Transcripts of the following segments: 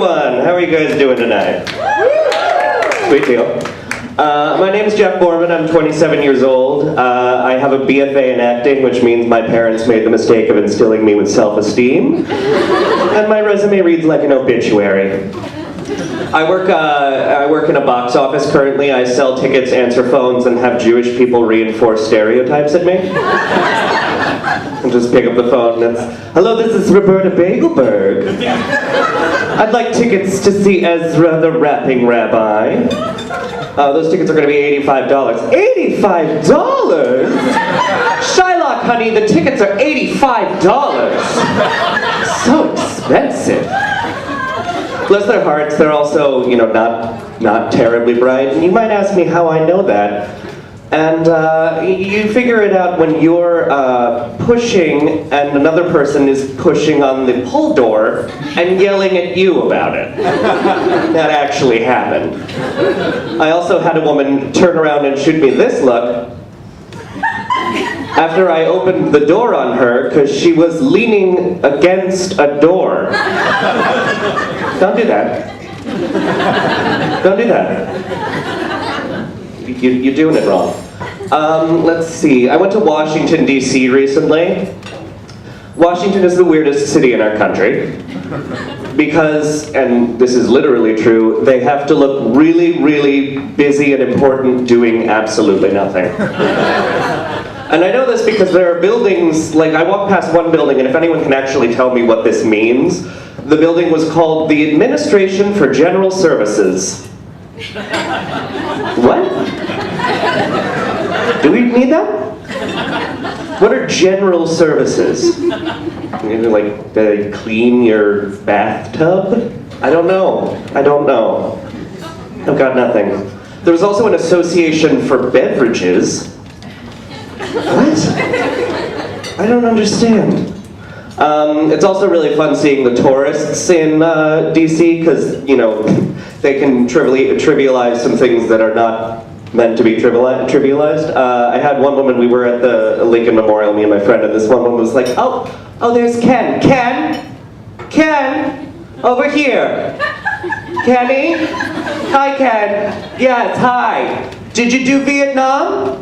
everyone! How are you guys doing tonight? Sweet deal. My name is Geoff Borman. I'm 27 years old. I have a BFA in acting, which means my parents made the mistake of instilling me with self-esteem. And my resume reads like an obituary. I work in a box office currently. I sell tickets, answer phones, and have Jewish people reinforce stereotypes at me. And just pick up the phone and it's, hello, this is Roberta Bagelberg. I'd like tickets to see Ezra the Rapping Rabbi. Those tickets are going to be $85. $85? Shylock, honey, the tickets are $85. So expensive. Bless their hearts, they're also, not terribly bright. And you might ask me how I know that. And you figure it out when you're pushing and another person is pushing on the pull door and yelling at you about it. That actually happened. I also had a woman turn around and shoot me this look after I opened the door on her because she was leaning against a door. Don't do that. Don't do that. You're doing it wrong. Let's see. I went to Washington, D.C. recently. Washington is the weirdest city in our country because, and this is literally true, they have to look really, really busy and important doing absolutely nothing. And I know this because there are buildings, like I walked past one building, and if anyone can actually tell me what this means, the building was called the Administration for General Services. What? Do we need that? What are general services? Like, they clean your bathtub? I don't know. I've got nothing. There was also an association for beverages. What? I don't understand. It's also really fun seeing the tourists in DC because, they can trivialize some things that are not meant to be trivialized. I had one woman, we were at the Lincoln Memorial, me and my friend, and this one woman was like, oh, there's Ken. Ken, over here. Kenny? Hi, Ken. Yes, hi. Did you do Vietnam?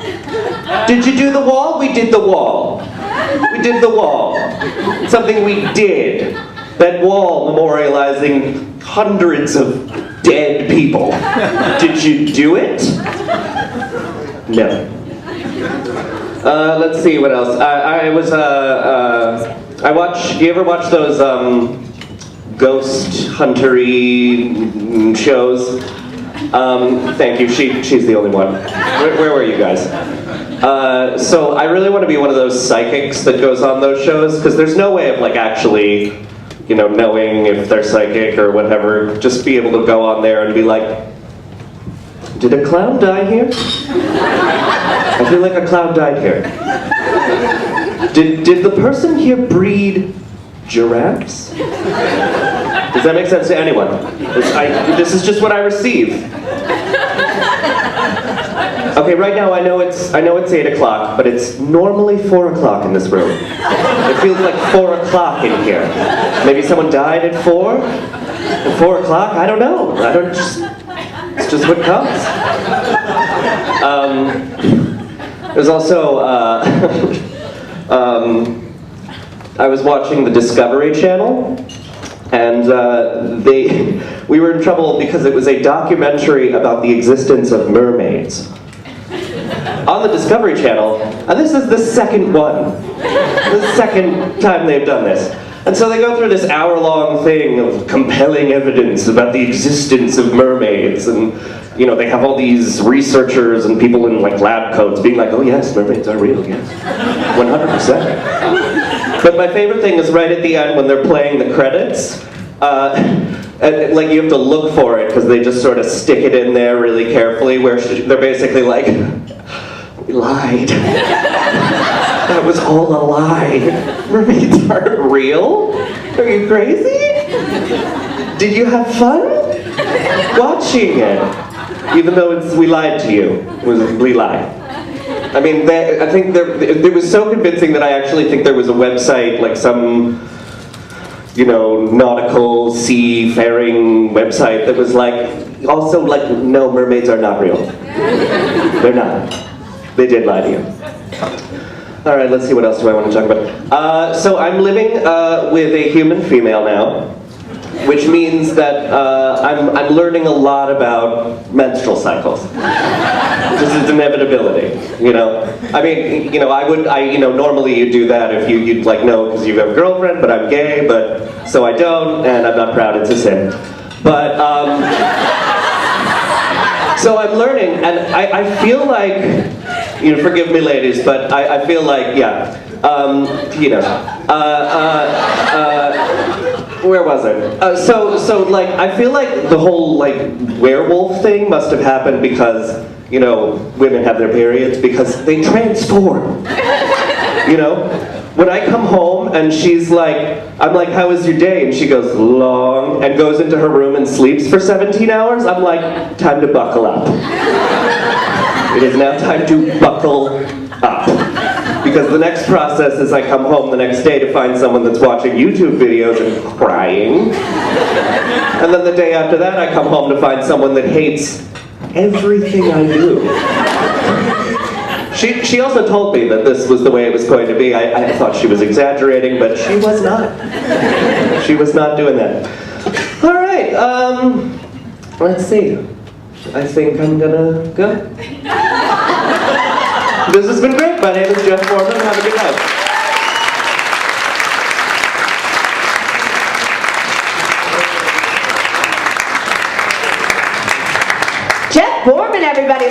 Did you do the wall? We did the wall. We did the wall. Something we did. That wall memorializing hundreds of dead people. Did you do it? No. Let's see what else. Do you ever watch those ghost hunter-y shows? Thank you, she's the only one. Where were you guys? So I really want to be one of those psychics that goes on those shows, because there's no way of actually, knowing if they're psychic or whatever. Just be able to go on there and be like, did a clown die here? I feel like a clown died here. Did the person here breed giraffes? Does that make sense to anyone? This is just what I receive. Okay, right now I know it's 8 o'clock, but it's normally 4 o'clock in this room. It feels like 4 o'clock in here. Maybe someone died at 4? At 4 o'clock? I don't know. It's just what comes. There's also, I was watching the Discovery Channel, and we were in trouble because it was a documentary about the existence of mermaids. On the Discovery Channel, and this is the second one. The second time they've done this. And so they go through this hour-long thing of compelling evidence about the existence of mermaids, and they have all these researchers and people in lab coats being like, oh yes, mermaids are real, yes. 100%. But my favorite thing is right at the end when they're playing the credits, and you have to look for it because they just sort of stick it in there really carefully, where they're basically like, we lied. That was all a lie. Mermaids aren't real? Are you crazy? Did you have fun watching it? Even though we lied to you. We lied. I mean, I think it was so convincing that I actually think there was a website, some nautical seafaring website that was also no, mermaids are not real. They're not. They did lie to you. All right, let's see, what else do I want to talk about? So I'm living with a human female now, which means that I'm learning a lot about menstrual cycles. This is inevitability, I mean, normally you do that if you'd know because you have a girlfriend, but I'm gay, so I don't, and I'm not proud, it's a sin. But, so I'm learning, and I feel like, forgive me ladies, but I feel like, yeah, where was I? I feel like the whole, werewolf thing must have happened because, women have their periods, because they transform. When I come home and she's I'm like, how was your day? And she goes, long, and goes into her room and sleeps for 17 hours, I'm like, time to buckle up. It is now time to buckle up. Because the next process is I come home the next day to find someone that's watching YouTube videos and crying. And then the day after that, I come home to find someone that hates everything I do. She also told me that this was the way it was going to be. I thought she was exaggerating, but she was not. She was not doing that. All right, let's see. I think I'm gonna go. This has been great. My name is Geoff Borman. Have a good night. Geoff Borman, everybody.